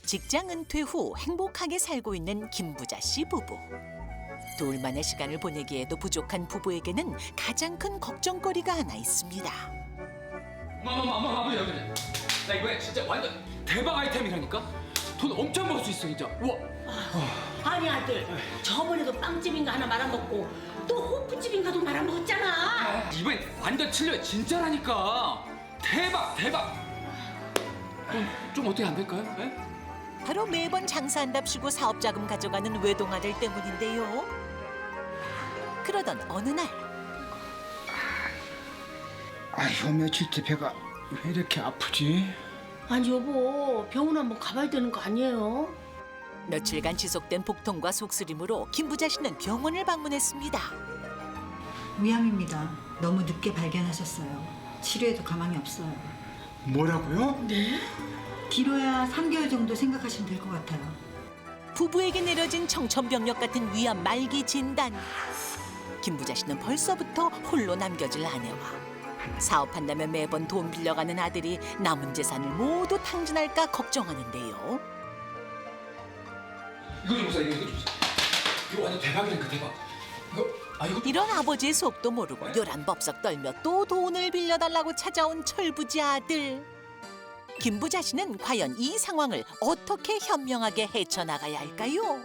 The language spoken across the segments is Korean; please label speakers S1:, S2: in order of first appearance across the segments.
S1: 직장 은퇴 후 행복하게 살고 있는 김부자 씨 부부. 둘만의 시간을 보내기에도 부족한 부부에게는 가장 큰 걱정거리가 하나 있습니다.
S2: 어머, 여기. 나 이거 진짜 완전 대박 아이템이라니까? 돈 엄청 벌 수 있어, 진짜. 우와.
S3: 아니 아들, 저번에도 빵집인가 하나 말아먹고 또 호프집인가도 말아먹었잖아.
S2: 이번엔 완전 틀려요, 진짜라니까. 대박. 좀 어떻게 안 될까요? 네?
S1: 바로 매번 장사한답시고 사업 자금 가져가는 외동아들 때문인데요. 그러던 어느 날
S4: 아휴, 며칠째 배가 왜 이렇게 아프지?
S3: 아니 여보, 병원 한번 가봐야 되는 거 아니에요?
S1: 며칠간 지속된 복통과 속쓰림으로 김부자 씨는 병원을 방문했습니다.
S5: 위암입니다. 너무 늦게 발견하셨어요. 치료에도 가망이 없어요.
S4: 뭐라고요?
S3: 네?
S5: 길어야 3개월 정도 생각하시면 될 것 같아요.
S1: 부부에게 내려진 청천벽력 같은 위암 말기 진단. 김부자 씨는 벌써부터 홀로 남겨질 아내와 사업한다면 매번 돈 빌려가는 아들이 남은 재산을 모두 탕진할까 걱정하는데요.
S2: 이거 좀 보세요, 이거 좀 보세요. 이거 완전 대박이라니까, 대박. 이거
S1: 이런 아버지의 속도 모르고 요란법석 떨며 또 돈을 빌려달라고 찾아온 철부지 아들. 김부자 씨는 과연 이 상황을 어떻게 현명하게 헤쳐나가야 할까요?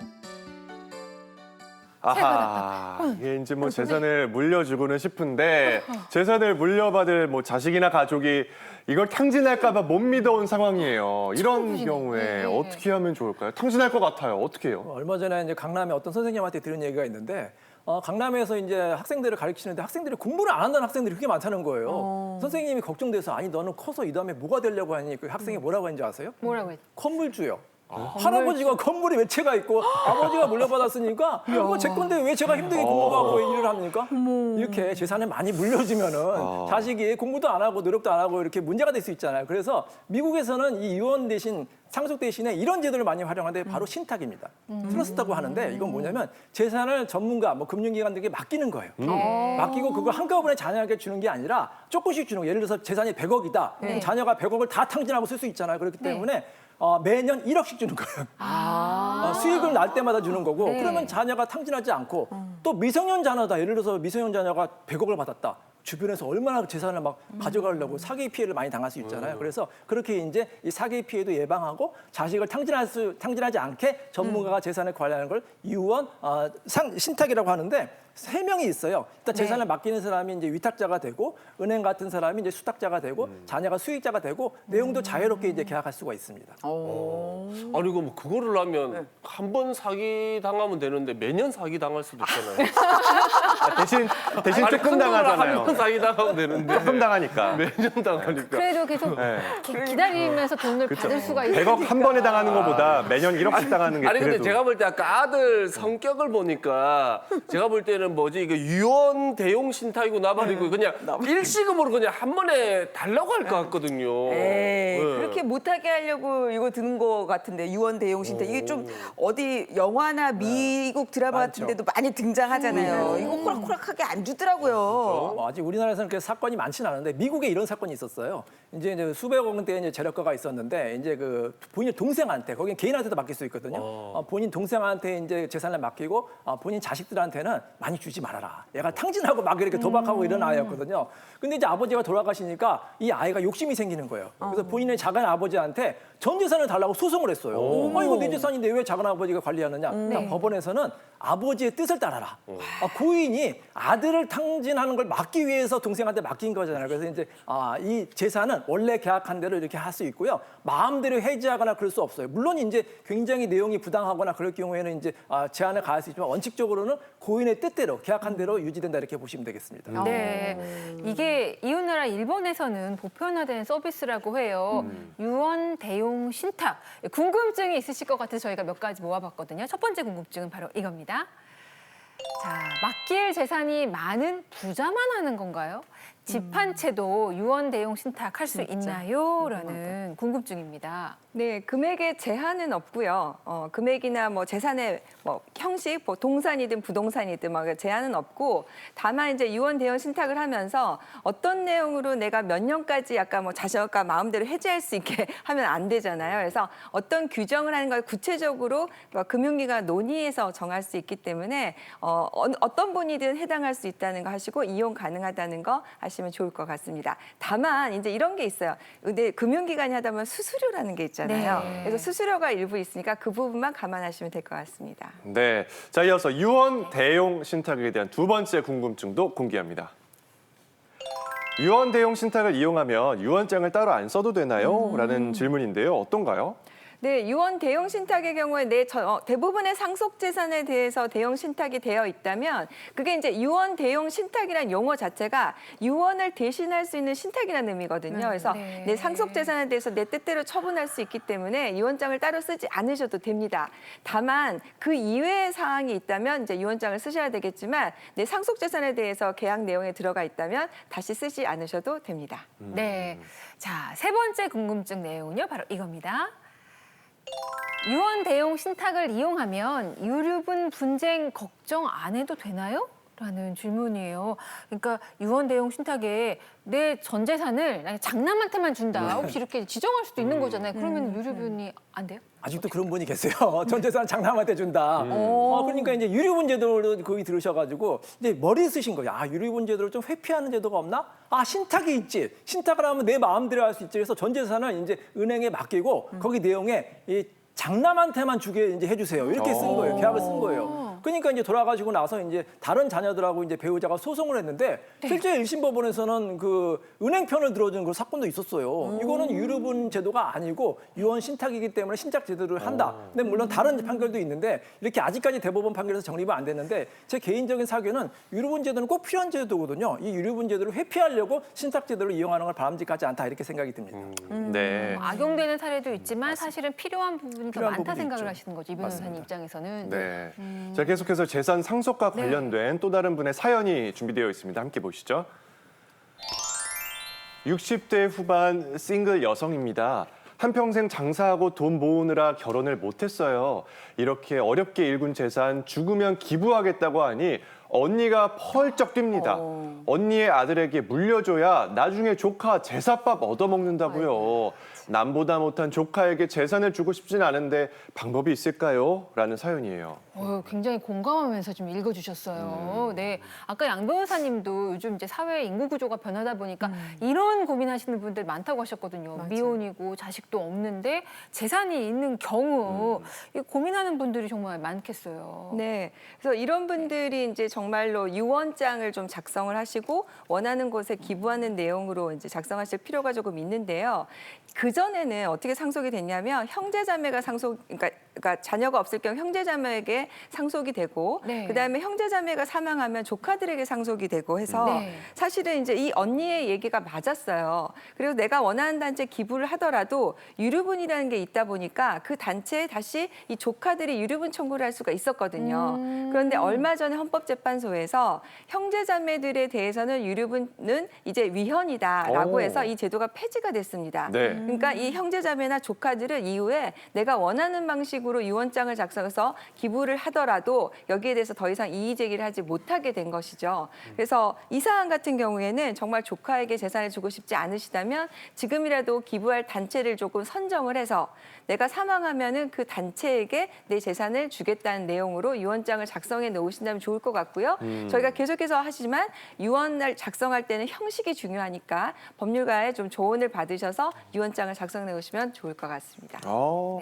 S6: 아하, 이게 이제 뭐 재산을 물려주고는 싶은데 재산을 물려받을 뭐 자식이나 가족이 이걸 탕진할까봐 못 믿어온 상황이에요. 이런 경우에 어떻게 하면 좋을까요? 탕진할 것 같아요. 어떻게 해요?
S7: 얼마 전에 이제 강남에 어떤 선생님한테 들은 얘기가 있는데 강남에서 이제 학생들을 가르치는데 학생들이 공부를 안 한다는 학생들이 그렇게 많다는 거예요. 선생님이 걱정돼서 아니 너는 커서 이 다음에 뭐가 되려고 하니 그 학생이 뭐라고 했는지 아세요?
S8: 뭐라고 했지?
S7: 건물주요. 할아버지가 건물에 외채가 있고 아버지가 물려받았으니까 이거 제 건데 왜 제가 힘들게 공부하고 일을 합니까? 이렇게 재산을 많이 물려주면은 자식이 공부도 안 하고 노력도 안 하고 이렇게 문제가 될 수 있잖아요. 그래서 미국에서는 이 유언 대신 상속 대신에 이런 제도를 많이 활용하는데 바로 신탁입니다. 트러스트라고 하는데 이건 뭐냐면 재산을 전문가, 뭐 금융기관들에게 맡기는 거예요. 맡기고 그걸 한꺼번에 자녀에게 주는 게 아니라 조금씩 주는 거예요. 예를 들어서 재산이 100억이다. 그럼 자녀가 100억을 다 탕진하고 쓸 수 있잖아요. 그렇기 때문에 매년 1억씩 주는 거예요. 수익을 날 때마다 주는 거고 그러면 자녀가 탕진하지 않고 또 미성년 자녀다. 예를 들어서 미성년 자녀가 100억을 받았다. 주변에서 얼마나 재산을 막 가져가려고 사기 피해를 많이 당할 수 있잖아요. 그래서 그렇게 이제 이 사기 피해도 예방하고 자식을 탕진하지 않게 전문가가 재산을 관리하는 걸 유언 신탁이라고 하는데 3명이 있어요. 일단 재산을 맡기는 사람이 이제 위탁자가 되고 은행 같은 사람이 이제 수탁자가 되고 자녀가 수익자가 되고 내용도 자유롭게 이제 계약할 수가 있습니다.
S9: 아니 이거 뭐 그거를 하면 한 번 사기 당하면 되는데 매년 사기 당할 수도 있잖아요.
S6: 대신 조금 당하잖아요.
S9: 한 번 사기 당하면 되는데
S6: 조금 당하니까.
S9: 매년 당하니까.
S8: 그래도 계속 기다리면서 돈을 받을 수가 있으니까.
S6: 100억 한 번에 당하는 것보다 매년 1억씩 당하는 게
S9: 아니 근데
S6: 그래도.
S9: 제가 볼 때 아까 아들 성격을 보니까 제가 볼 때는 뭐지 이거 유언 대용 신탁이고 나발이고 그냥 일시금으로 그냥 한 번에 달라고 할 것 같거든요.
S10: 에이, 그렇게 못하게 하려고 이거 드는 거 같은데 유언 대용 신탁 이게 좀 어디 영화나 미국 드라마 같은 데도 많이 등장하잖아요. 이거 호락호락하게 안 주더라고요.
S7: 아직 우리나라에서는 그렇게 사건이 많지는 않은데 미국에 이런 사건이 있었어요. 이제 수백억 원대 이제 재력가가 있었는데 이제 그 본인 동생한테 거긴 개인한테도 맡길 수 있거든요. 본인 동생한테 이제 재산을 맡기고 본인 자식들한테는 많이 주지 말아라. 얘가 탕진하고 막 이렇게 도박하고 이런 아이였거든요. 근데 이제 아버지가 돌아가시니까 이 아이가 욕심이 생기는 거예요. 그래서 본인의 작은 아버지한테 전 재산을 달라고 소송을 했어요. 이거 내 재산인데 왜 작은 아버지가 관리하느냐. 그러니까 법원에서는 아버지의 뜻을 따라라. 고인이 아들을 탕진하는 걸 막기 위해서 동생한테 맡긴 거잖아요. 그래서 이제 이 재산은 원래 계약한 대로 이렇게 할 수 있고요. 마음대로 해지하거나 그럴 수 없어요. 물론 이제 굉장히 내용이 부당하거나 그럴 경우에는 이제 제한을 가할 수 있지만 원칙적으로는 고인의 뜻대로 계약한 대로 유지된다 이렇게 보시면 되겠습니다.
S8: 네, 이게 이웃나라 일본에서는 보편화된 서비스라고 해요. 유언 대용 신탁. 궁금증이 있으실 것 같아서 저희가 몇 가지 모아봤거든요. 첫 번째 궁금증은 바로 이겁니다. 자, 맡길 재산이 많은 부자만 하는 건가요? 집 한 채도 유언 대용 신탁할 수 있나요? 라는 궁금증입니다.
S10: 네, 금액에 제한은 없고요. 금액이나 뭐 재산의 뭐 형식, 뭐 동산이든 부동산이든 막 제한은 없고, 다만 이제 유언 대용 신탁을 하면서 어떤 내용으로 내가 몇 년까지 약간 뭐 자신과 마음대로 해지할 수 있게 하면 안 되잖아요. 그래서 어떤 규정을 하는 걸 구체적으로 금융기관 논의해서 정할 수 있기 때문에 어떤 분이든 해당할 수 있다는 거 하시고 이용 가능하다는 거 하시면 좋을 것 같습니다. 다만 이제 이런 게 있어요. 근데 금융기관이 하다 보면 수수료라는 게 있잖아요.
S8: 네.
S10: 그래서 수수료가 일부 있으니까 그 부분만 감안하시면 될 것 같습니다.
S6: 네. 자, 이어서 유언 대용 신탁에 대한 두 번째 궁금증도 공개합니다. 유언 대용 신탁을 이용하면 유언장을 따로 안 써도 되나요? 라는 질문인데요. 어떤가요?
S10: 네, 유언 대용 신탁의 경우에 대부분의 상속 재산에 대해서 대용 신탁이 되어 있다면 그게 이제 유언 대용 신탁이라는 용어 자체가 유언을 대신할 수 있는 신탁이라는 의미거든요. 그래서
S8: 네.
S10: 내 상속 재산에 대해서 내 뜻대로 처분할 수 있기 때문에 유언장을 따로 쓰지 않으셔도 됩니다. 다만 그 이외의 사항이 있다면 이제 유언장을 쓰셔야 되겠지만 내 상속 재산에 대해서 계약 내용에 들어가 있다면 다시 쓰지 않으셔도 됩니다.
S8: 네. 자, 세 번째 궁금증 내용은요. 바로 이겁니다. 유언 대용 신탁을 이용하면 유류분 분쟁 걱정 안 해도 되나요? 라는 질문이에요. 그러니까 유언 대용 신탁에 내 전 재산을 장남한테만 준다. 혹시 이렇게 지정할 수도 있는 거잖아요. 그러면 유류분이 안 돼요?
S7: 아직도 그런 분이 계세요. 전 재산 장남한테 준다. 그러니까 이제 유류분 제도를 거기 들으셔가지고 이제 머리 쓰신 거예요. 아, 유류분 제도를 좀 회피하는 제도가 없나? 아, 신탁이 있지. 신탁을 하면 내 마음대로 할 수 있지. 그래서 전 재산을 이제 은행에 맡기고 거기 내용에 이 장남한테만 주게 이제 해주세요. 이렇게 쓴 거예요. 계약을 쓴 거예요. 그러니까 이제 돌아가시고 나서 이제 다른 자녀들하고 이제 배우자가 소송을 했는데 실제 1심 법원에서는 그 은행 편을 들어주는 그 사건도 있었어요. 이거는 유류분 제도가 아니고 유언 신탁이기 때문에 신탁 제도를 한다. 근데 물론 다른 판결도 있는데 이렇게 아직까지 대법원 판결에서 정립이 안 됐는데 제 개인적인 사견은 유류분 제도는 꼭 필요한 제도거든요. 이 유류분 제도를 회피하려고 신탁 제도를 이용하는 걸 바람직하지 않다 이렇게 생각이 듭니다.
S6: 네.
S8: 악용되는 사례도 있지만 사실은 필요한 부분이 더
S7: 필요한
S8: 많다
S7: 부분이
S8: 생각을
S7: 있죠.
S8: 하시는 거죠. 이 변호사님 입장에서는.
S6: 네. 자, 계속해서 재산 상속과 관련된 또 다른 분의 사연이 준비되어 있습니다. 함께 보시죠. 60대 후반 싱글 여성입니다. 한평생 장사하고 돈 모으느라 결혼을 못했어요. 이렇게 어렵게 일군 재산 죽으면 기부하겠다고 하니 언니가 펄쩍 뜁니다. 언니의 아들에게 물려줘야 나중에 조카 제사밥 얻어먹는다고요. 남보다 못한 조카에게 재산을 주고 싶진 않은데 방법이 있을까요? 라는 사연이에요.
S8: 굉장히 공감하면서 좀 읽어주셨어요. 네, 아까 양 변호사님도 요즘 이제 사회 인구 구조가 변하다 보니까 이런 고민하시는 분들 많다고 하셨거든요.
S10: 맞아.
S8: 미혼이고 자식도 없는데 재산이 있는 경우 이 고민하는 분들이 정말 많겠어요.
S10: 네, 그래서 이런 분들이 이제 정말로 유언장을 좀 작성을 하시고 원하는 곳에 기부하는 내용으로 이제 작성하실 필요가 조금 있는데요. 그 전에는 어떻게 상속이 됐냐면 형제자매가 그러니까 자녀가 없을 경우 형제자매에게 상속이 되고
S8: 네.
S10: 그다음에 형제자매가 사망하면 조카들에게 상속이 되고 해서
S8: 네.
S10: 사실은 이제 이 언니의 얘기가 맞았어요. 그리고 내가 원하는 단체에 기부를 하더라도 유류분이라는 게 있다 보니까 그 단체에 다시 이 조카들이 유류분 청구를 할 수가 있었거든요. 그런데 얼마 전에 헌법재판소에서 형제자매들에 대해서는 유류분은 이제 위헌이다라고 해서 이 제도가 폐지가 됐습니다.
S6: 네.
S10: 그러니까 이 형제자매나 조카들은 이후에 내가 원하는 방식으로 유언장을 작성해서 기부를 하더라도 여기에 대해서 더 이상 이의 제기를 하지 못하게 된 것이죠. 그래서 이 사안 같은 경우에는 정말 조카에게 재산을 주고 싶지 않으시다면 지금이라도 기부할 단체를 조금 선정을 해서 내가 사망하면은 그 단체에게 내 재산을 주겠다는 내용으로 유언장을 작성해 놓으신다면 좋을 것 같고요. 저희가 계속해서 하시지만 유언을 작성할 때는 형식이 중요하니까 법률가의 좀 조언을 받으셔서 유언장을 작성해 놓으시면 좋을 것 같습니다.
S6: 어.